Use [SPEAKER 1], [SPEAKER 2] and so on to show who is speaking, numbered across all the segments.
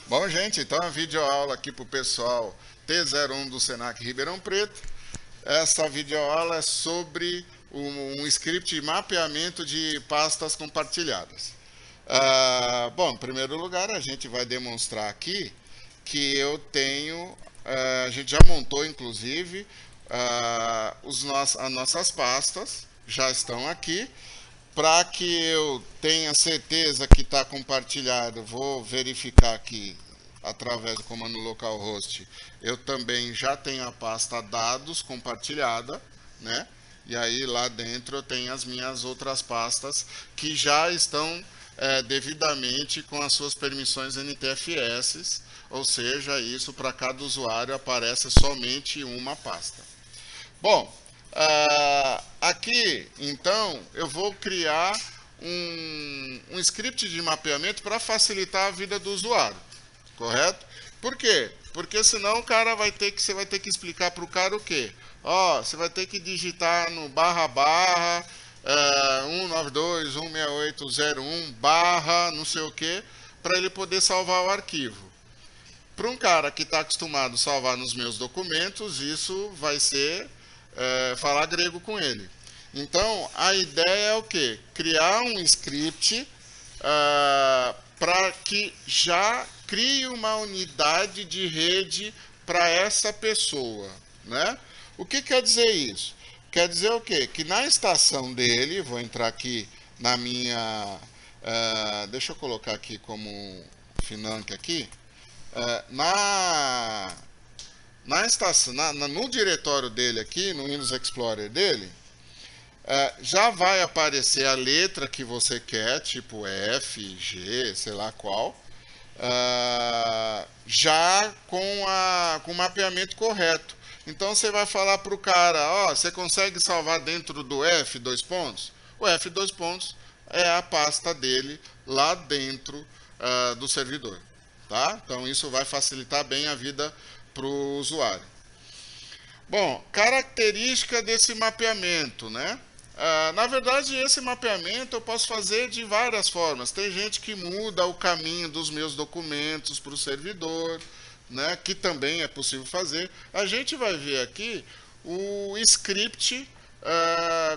[SPEAKER 1] Bom, gente, então a videoaula aqui para o pessoal T01 do Senac Ribeirão Preto. Essa videoaula é sobre um script de mapeamento de pastas compartilhadas. Bom, em primeiro lugar, a gente vai demonstrar aqui que eu tenho, a gente já montou inclusive as nossas pastas, já estão aqui. Para que eu tenha certeza que está compartilhado, vou verificar aqui através do comando localhost. Eu também já tenho a pasta dados compartilhada, né? E aí lá dentro eu tenho as minhas outras pastas que já estão devidamente com as suas permissões NTFS, ou seja, isso para cada usuário aparece somente uma pasta. Bom, aqui então eu vou criar um script de mapeamento para facilitar a vida do usuário, correto? Por quê? Porque senão o cara você vai ter que explicar para o cara o quê? Ó, você vai ter que digitar no barra barra 192.168.01 barra não sei o que para ele poder salvar o arquivo. Para um cara que está acostumado a salvar nos meus documentos, isso vai ser falar grego com ele. Então, a ideia é o quê? Criar um script para que já crie uma unidade de rede para essa pessoa, né? O que quer dizer isso? Quer dizer o quê? Que na estação dele, vou entrar aqui na minha... deixa eu colocar aqui como Financ aqui. Na estação, no diretório dele aqui, no Windows Explorer dele, já vai aparecer a letra que você quer, tipo F, G, sei lá qual, já com o mapeamento correto. Então você vai falar para o cara, ó, você consegue salvar dentro do F, dois pontos? O F, dois pontos, é a pasta dele lá dentro do servidor. Tá? Então isso vai facilitar bem a vida para o usuário. Bom, característica desse mapeamento, né? Na verdade, esse mapeamento eu posso fazer de várias formas. Tem gente que muda o caminho dos meus documentos para o servidor, né? Que também é possível fazer. A gente vai ver aqui o script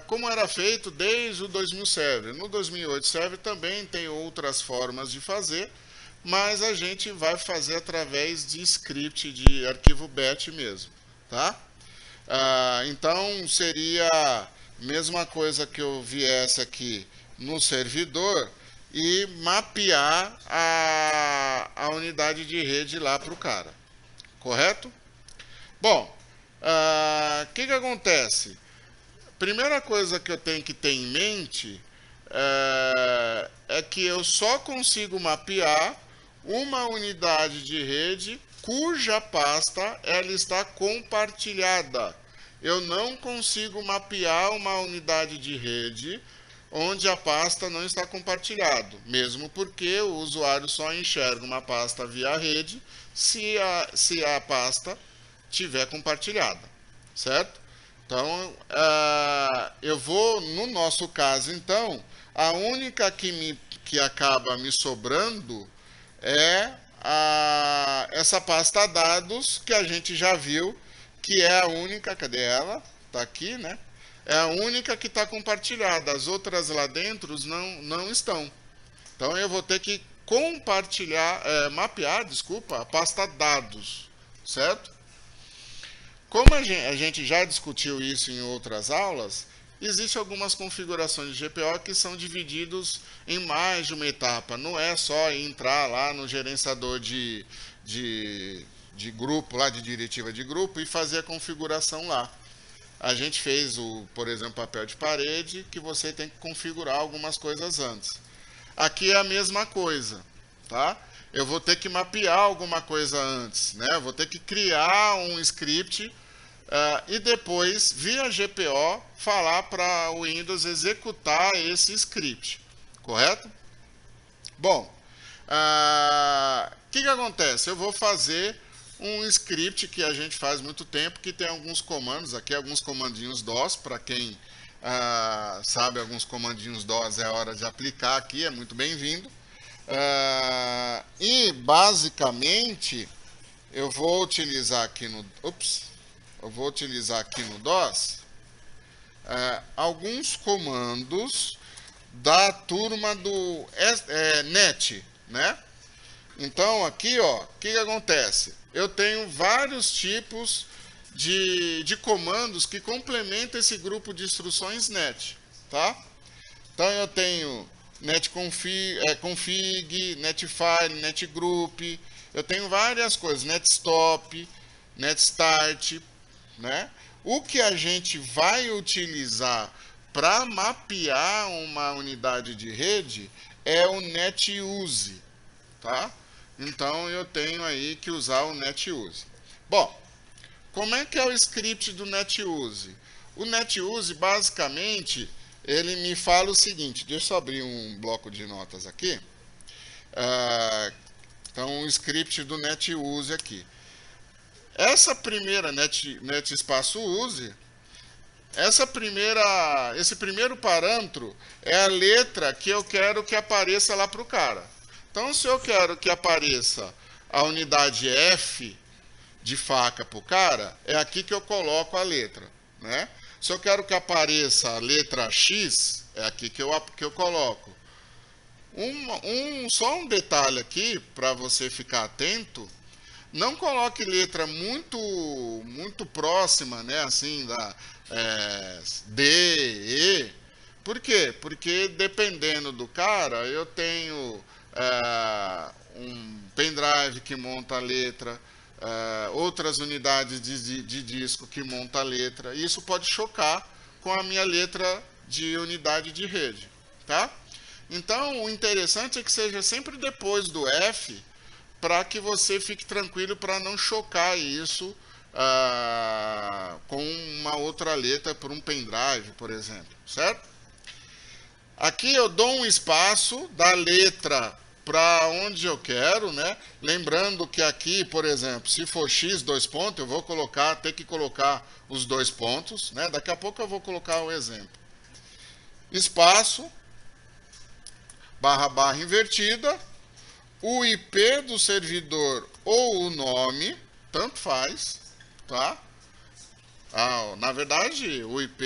[SPEAKER 1] como era feito desde o 2000 Server. No 2008 Server também tem outras formas de fazer, mas a gente vai fazer através de script de arquivo batch mesmo, tá? Então seria a mesma coisa que eu viesse aqui no servidor e mapear a unidade de rede lá para o cara, correto? Bom, que acontece? Primeira coisa que eu tenho que ter em mente é que eu só consigo mapear uma unidade de rede cuja pasta ela está compartilhada. Eu não consigo mapear uma unidade de rede onde a pasta não está compartilhada, mesmo porque o usuário só enxerga uma pasta via rede se a pasta tiver compartilhada, certo? Então, eu vou, no nosso caso, então, a única que acaba me sobrando é essa pasta dados que a gente já viu, que é a única, cadê ela? Está aqui, né? É a única que está compartilhada. As outras lá dentro não estão. Então eu vou ter que compartilhar, mapear, desculpa, a pasta dados, certo? Como a gente já discutiu isso em outras aulas, existem algumas configurações de GPO que são divididos em mais de uma etapa. Não é só entrar lá no gerenciador de grupo, lá de diretiva de grupo, e fazer a configuração lá. A gente fez, por exemplo, papel de parede, que você tem que configurar algumas coisas antes. Aqui é a mesma coisa, tá? Eu vou ter que mapear alguma coisa antes, né? Eu vou ter que criar um script e depois, via GPO, falar para o Windows executar esse script, correto? Bom, que acontece? Eu vou fazer um script que a gente faz muito tempo, que tem alguns comandos, aqui alguns comandinhos DOS, para quem sabe alguns comandinhos DOS é hora de aplicar aqui, é muito bem-vindo. E basicamente eu vou utilizar aqui no DOS alguns comandos da turma do net, né? Então aqui, ó, o que acontece? Eu tenho vários tipos de comandos que complementam esse grupo de instruções net, tá? Então eu tenho netconfig, netfile, netgroup, eu tenho várias coisas, netstop, netstart, né? O que a gente vai utilizar para mapear uma unidade de rede é o netuse, tá? Então eu tenho aí que usar o netuse. Bom, como é que é o script do netuse? O netuse, basicamente, ele me fala o seguinte, deixa eu abrir um bloco de notas aqui. Então, o script do netuse aqui. Essa primeira net espaço use, esse primeiro parâmetro é a letra que eu quero que apareça lá para o cara. Então, se eu quero que apareça a unidade F de faca para o cara, é aqui que eu coloco a letra, né? Se eu quero que apareça a letra X, é aqui que eu coloco. Só um detalhe aqui, para você ficar atento, não coloque letra muito próxima, né? Assim, da D, E. Por quê? Porque dependendo do cara, eu tenho um pendrive que monta a letra, outras unidades de disco que monta a letra. E isso pode chocar com a minha letra de unidade de rede, tá? Então, o interessante é que seja sempre depois do F, para que você fique tranquilo para não chocar isso com uma outra letra por um pendrive, por exemplo, certo? Aqui eu dou um espaço da letra para onde eu quero, né? Lembrando que aqui, por exemplo, se for x dois pontos, eu vou ter que colocar os dois pontos, né? Daqui a pouco eu vou colocar o exemplo. Espaço, barra invertida, o IP do servidor ou o nome, tanto faz, tá? Na verdade, o IP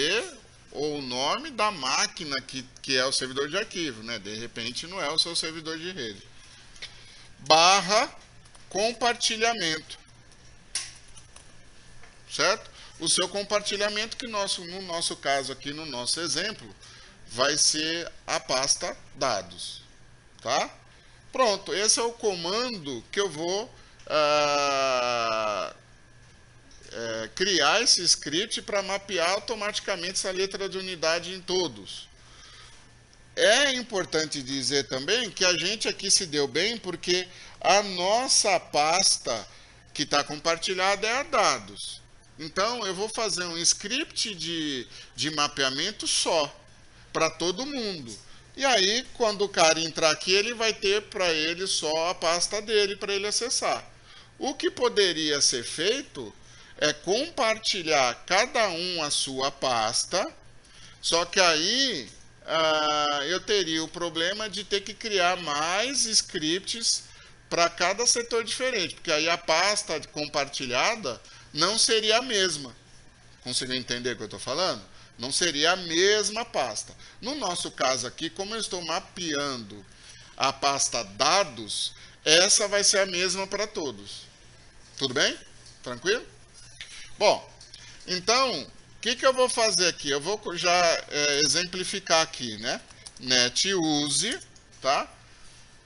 [SPEAKER 1] ou o nome da máquina que é o servidor de arquivo, né? De repente não é o seu servidor de rede. Barra compartilhamento, certo? O seu compartilhamento, que no nosso caso aqui, no nosso exemplo, vai ser a pasta dados, tá? Pronto, esse é o comando que eu vou criar esse script para mapear automaticamente essa letra de unidade em todos. É importante dizer também que a gente aqui se deu bem porque a nossa pasta que está compartilhada é a dados. Então, eu vou fazer um script de mapeamento só, para todo mundo. E aí, quando o cara entrar aqui, ele vai ter para ele só a pasta dele para ele acessar. O que poderia ser feito é compartilhar cada um a sua pasta, só que aí eu teria o problema de ter que criar mais scripts para cada setor diferente, porque aí a pasta compartilhada não seria a mesma. Conseguiu entender o que eu estou falando? Não seria a mesma pasta. No nosso caso aqui, como eu estou mapeando a pasta dados, essa vai ser a mesma para todos. Tudo bem? Tranquilo? Bom, então, o que eu vou fazer aqui? Eu vou já exemplificar aqui, né? Netuse, tá?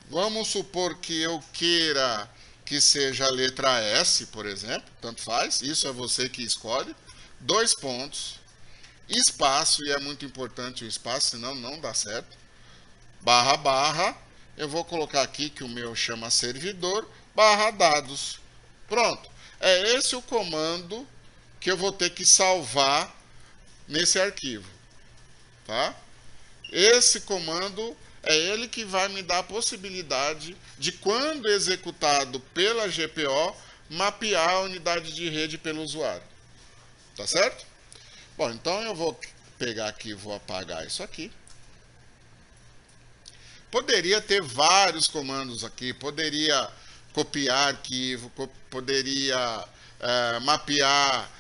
[SPEAKER 1] Vamos supor que eu queira que seja a letra S, por exemplo, tanto faz, isso é você que escolhe. Dois pontos, espaço, e é muito importante o espaço, senão não dá certo. Barra, eu vou colocar aqui que o meu chama servidor, barra dados. Pronto, é esse o comando que eu vou ter que salvar nesse arquivo, tá? Esse comando é ele que vai me dar a possibilidade de, quando executado pela GPO, mapear a unidade de rede pelo usuário. Tá certo? Bom, então eu vou pegar aqui e vou apagar isso aqui. Poderia ter vários comandos aqui, poderia copiar arquivo, poderia mapear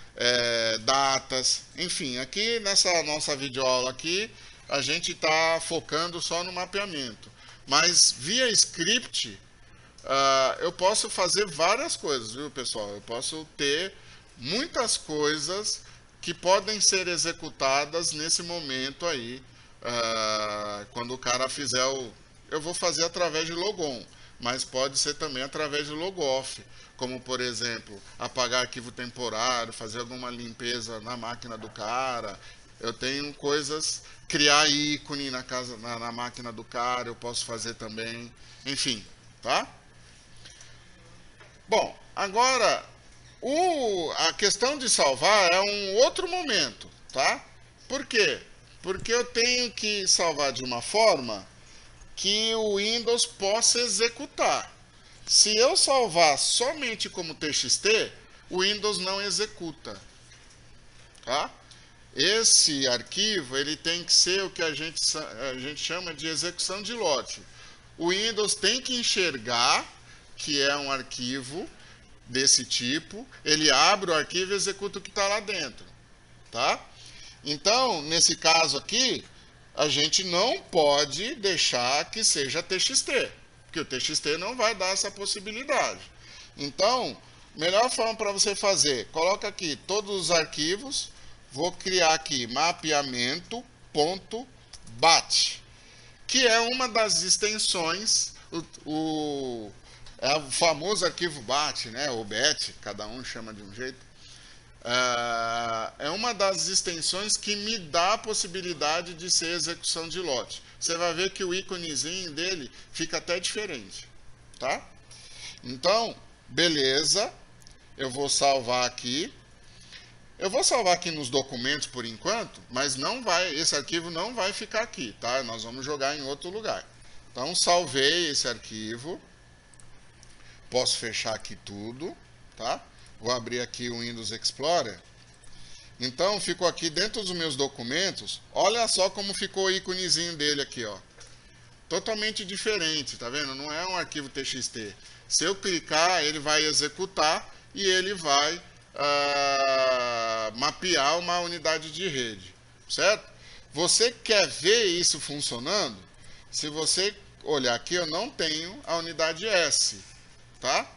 [SPEAKER 1] datas, enfim, aqui nessa nossa videoaula aqui, a gente está focando só no mapeamento. Mas via script, eu posso fazer várias coisas, viu, pessoal? Eu posso ter muitas coisas que podem ser executadas nesse momento aí, quando o cara fizer eu vou fazer através de logon, mas pode ser também através de logoff, como por exemplo, apagar arquivo temporário, fazer alguma limpeza na máquina do cara. Eu tenho coisas, criar ícone na máquina do cara, eu posso fazer também, enfim, tá? Bom, agora a questão de salvar é um outro momento, tá? Por quê? Porque eu tenho que salvar de uma forma que o Windows possa executar. Se eu salvar somente como TXT, o Windows não executa, tá? Esse arquivo ele tem que ser o que a gente chama de execução de lote. O Windows tem que enxergar que é um arquivo desse tipo, ele abre o arquivo e executa o que está lá dentro, tá? Então, nesse caso aqui, a gente não pode deixar que seja TXT, porque o TXT não vai dar essa possibilidade. Então, melhor forma para você fazer, coloca aqui todos os arquivos, vou criar aqui mapeamento.bat, que é uma das extensões, é o famoso arquivo BAT, né, ou BAT, cada um chama de um jeito. É uma das extensões que me dá a possibilidade de ser execução de lote. Você vai ver que o íconezinho dele fica até diferente, tá? Então, beleza, eu vou salvar aqui. Eu vou salvar aqui nos documentos por enquanto, mas esse arquivo não vai ficar aqui, tá? Nós vamos jogar em outro lugar. Então, salvei esse arquivo. Posso fechar aqui tudo, tá? Vou abrir aqui o Windows Explorer. Então, ficou aqui dentro dos meus documentos. Olha só como ficou o íconezinho dele aqui, ó. Totalmente diferente, tá vendo? Não é um arquivo TXT. Se eu clicar, ele vai executar e ele vai mapear uma unidade de rede, certo? Você quer ver isso funcionando? Se você olhar aqui, eu não tenho a unidade S, tá?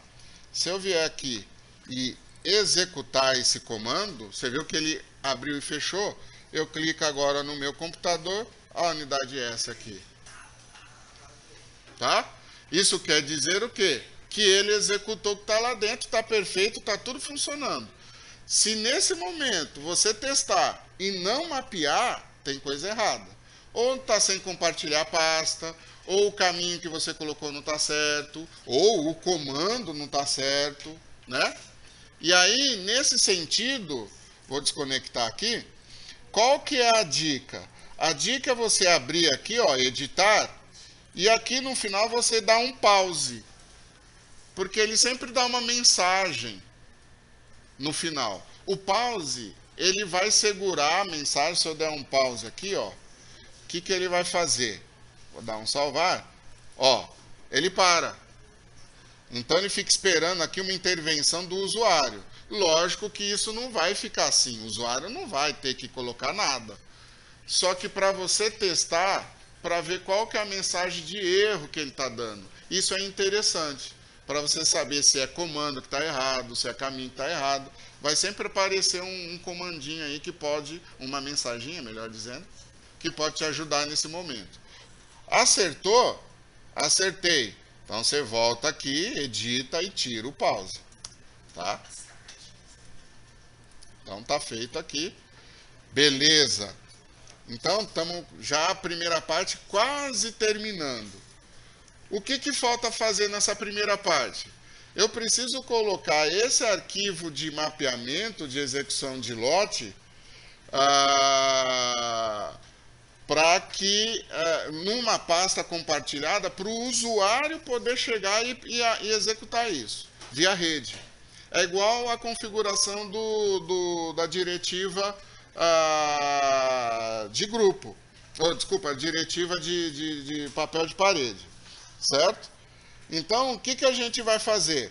[SPEAKER 1] Se eu vier aqui e executar esse comando, você viu que ele abriu e fechou, eu clico agora no meu computador, a unidade S aqui, tá? Isso quer dizer o quê? Que ele executou o que está lá dentro, está perfeito, está tudo funcionando. Se nesse momento você testar e não mapear, tem coisa errada. Ou está sem compartilhar a pasta, ou o caminho que você colocou não está certo, ou o comando não está certo, né? E aí, nesse sentido, vou desconectar aqui, qual que é a dica? A dica é você abrir aqui, ó, editar, e aqui no final você dá um pause, porque ele sempre dá uma mensagem no final. O pause, ele vai segurar a mensagem. Se eu der um pause aqui, ó, o que que ele vai fazer? Vou dar um salvar, ó, ele para. Então ele fica esperando aqui uma intervenção do usuário. Lógico que isso não vai ficar assim, o usuário não vai ter que colocar nada. Só que para você testar, para ver qual que é a mensagem de erro que ele está dando. Isso é interessante, para você saber se é comando que está errado, se é caminho que está errado. Vai sempre aparecer um comandinho aí que pode, uma mensaginha, melhor dizendo, que pode te ajudar nesse momento. Acertou? Acertei. Então você volta aqui, edita e tira o pause, tá? Então tá feito aqui. Beleza. Então estamos já a primeira parte quase terminando. O que que falta fazer nessa primeira parte? Eu preciso colocar esse arquivo de mapeamento de execução de lote para que numa pasta compartilhada para o usuário poder chegar e executar isso via rede. É igual a configuração da diretiva de grupo. Oh, desculpa, a diretiva de papel de parede, certo? Então, o que, que a gente vai fazer?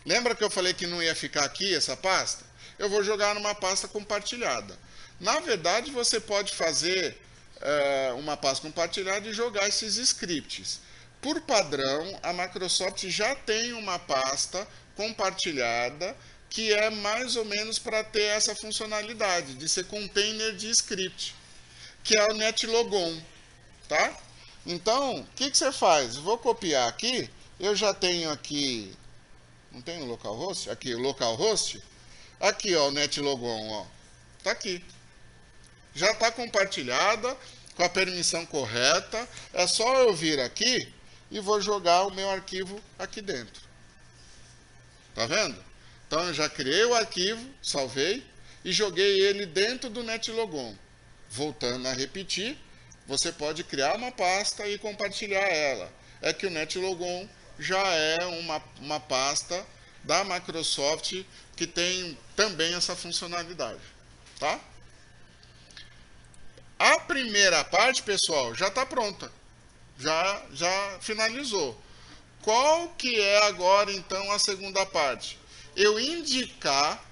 [SPEAKER 1] Lembra que eu falei que não ia ficar aqui essa pasta? Eu vou jogar numa pasta compartilhada. Na verdade, você pode fazer uma pasta compartilhada e jogar esses scripts. Por padrão, a Microsoft já tem uma pasta compartilhada que é mais ou menos para ter essa funcionalidade de ser container de script, que é o NetLogon, tá? Então, o que, que você faz? Vou copiar aqui, eu já tenho aqui, não tem o localhost? Aqui, o localhost. Aqui, ó, o NetLogon, ó, tá aqui. Já está compartilhada, com a permissão correta, é só eu vir aqui e vou jogar o meu arquivo aqui dentro. Tá vendo? Então, eu já criei o arquivo, salvei e joguei ele dentro do NetLogon. Voltando a repetir, você pode criar uma pasta e compartilhar ela. É que o NetLogon já é uma pasta da Microsoft que tem também essa funcionalidade, tá? A primeira parte, pessoal, já está pronta. Já finalizou. Qual que é agora, então, a segunda parte? Eu indicar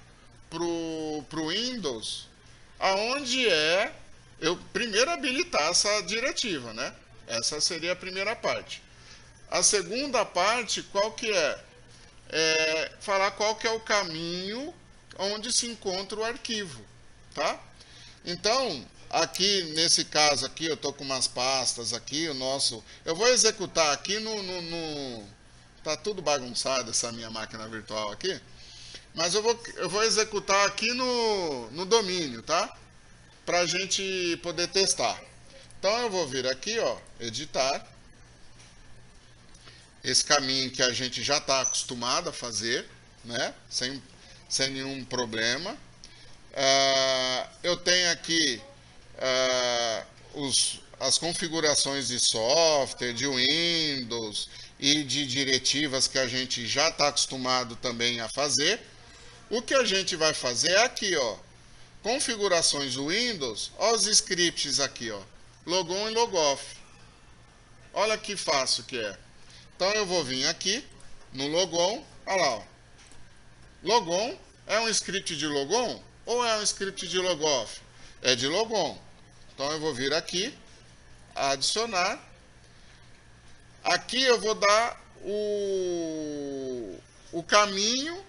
[SPEAKER 1] para o Windows aonde é eu primeiro habilitar essa diretiva, né? Essa seria a primeira parte. A segunda parte, qual que é? É falar qual que é o caminho onde se encontra o arquivo, tá? Então, aqui nesse caso aqui, eu tô com umas pastas aqui, o nosso, eu vou executar aqui tá tudo bagunçado essa minha máquina virtual aqui, mas eu vou executar aqui no domínio, tá? Para a gente poder testar. Então eu vou vir aqui, ó, editar. Esse caminho que a gente já está acostumado a fazer, né? Sem nenhum problema. Eu tenho aqui as configurações de software, de Windows e de diretivas que a gente já está acostumado também a fazer. O que a gente vai fazer é aqui, ó, configurações do Windows, ó, os scripts aqui, ó, logon e logoff. Olha que fácil que é. Então eu vou vir aqui no logon, olha lá, ó. Logon é um script de logon ou é um script de logoff? É de logon. Então eu vou vir aqui, adicionar. Aqui eu vou dar o caminho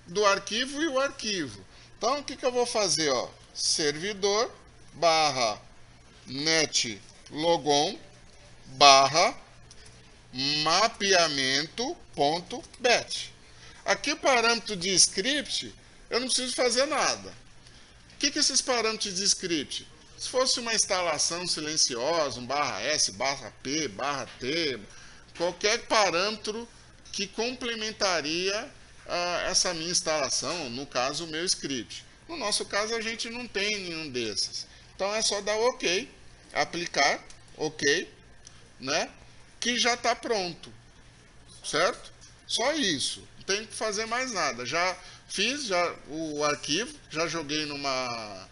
[SPEAKER 1] do arquivo e o arquivo. Então o que eu vou fazer? Ó? Servidor barra netlogon barra mapeamento.bat. Aqui o parâmetro de script, eu não preciso fazer nada. O que esses parâmetros de script? Se fosse uma instalação silenciosa, um barra S, barra P, barra T, qualquer parâmetro que complementaria essa minha instalação, no caso o meu script. No nosso caso a gente não tem nenhum desses. Então é só dar OK, aplicar, OK, né? Que já está pronto, certo? Só isso, não tem que fazer mais nada. Já fiz o arquivo, já joguei numa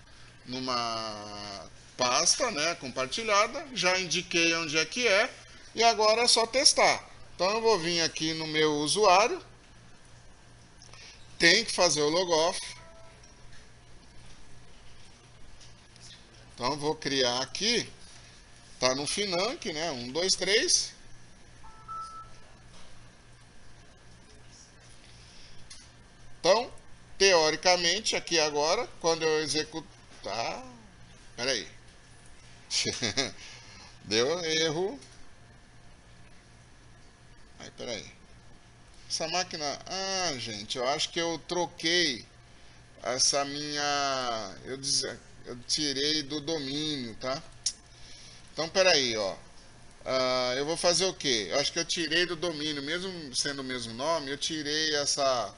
[SPEAKER 1] pasta, né, compartilhada, já indiquei onde é que é e agora é só testar. Então eu vou vir aqui no meu usuário, tem que fazer o logoff. Então eu vou criar aqui, tá no Financ, né, 1, 2, 3. Então, teoricamente, aqui agora, quando eu executar... Peraí. Deu erro. Aí, peraí. Essa máquina... Ah, gente, eu acho que eu troquei essa minha... Eu tirei do domínio, tá? Então, peraí, ó. Eu vou fazer o quê? Eu acho que eu tirei do domínio, mesmo sendo o mesmo nome, eu tirei essa...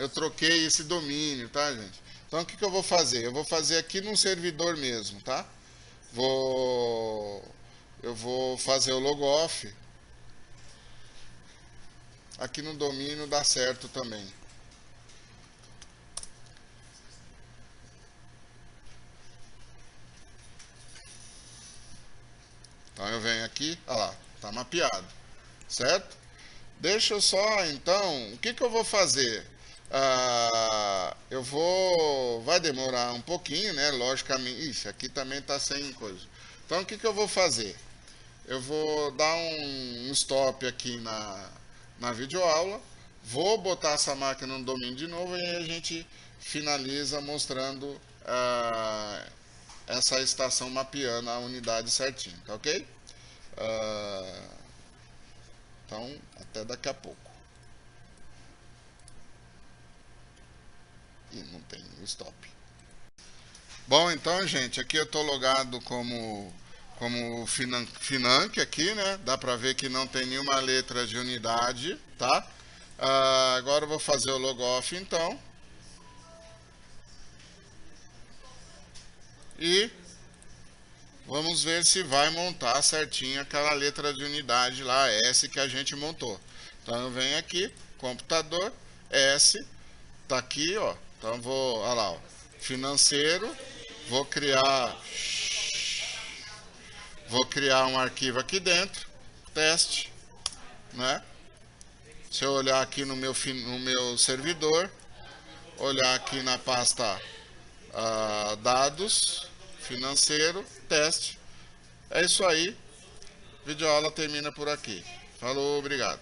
[SPEAKER 1] eu troquei esse domínio, tá, gente? Então, o que eu vou fazer? Eu vou fazer aqui no servidor mesmo, tá? Eu vou fazer o logoff. Aqui no domínio dá certo também. aqui, olha lá, está mapeado, certo? Deixa eu só, então, o que eu vou fazer? Vai demorar um pouquinho, né? Logicamente, isso aqui também está sem coisa. Então, o que eu vou fazer? Eu vou dar um stop aqui na videoaula, vou botar essa máquina no domínio de novo e aí a gente finaliza mostrando essa estação mapeando a unidade certinho, tá ok? Então, até daqui a pouco. E não tem stop. Bom, então, gente, aqui eu estou logado como Financ aqui, né? Dá para ver que não tem nenhuma letra de unidade, tá? Agora eu vou fazer o logoff, então. E vamos ver se vai montar certinho aquela letra de unidade lá, S, que a gente montou. Então eu venho aqui, computador, S, tá aqui, ó. Então eu vou, olha lá, ó, financeiro, vou criar um arquivo aqui dentro, teste, né? Se eu olhar aqui no meu servidor, olhar aqui na pasta dados, financeiro, teste. É isso aí. Videoaula termina por aqui. Falou, obrigado.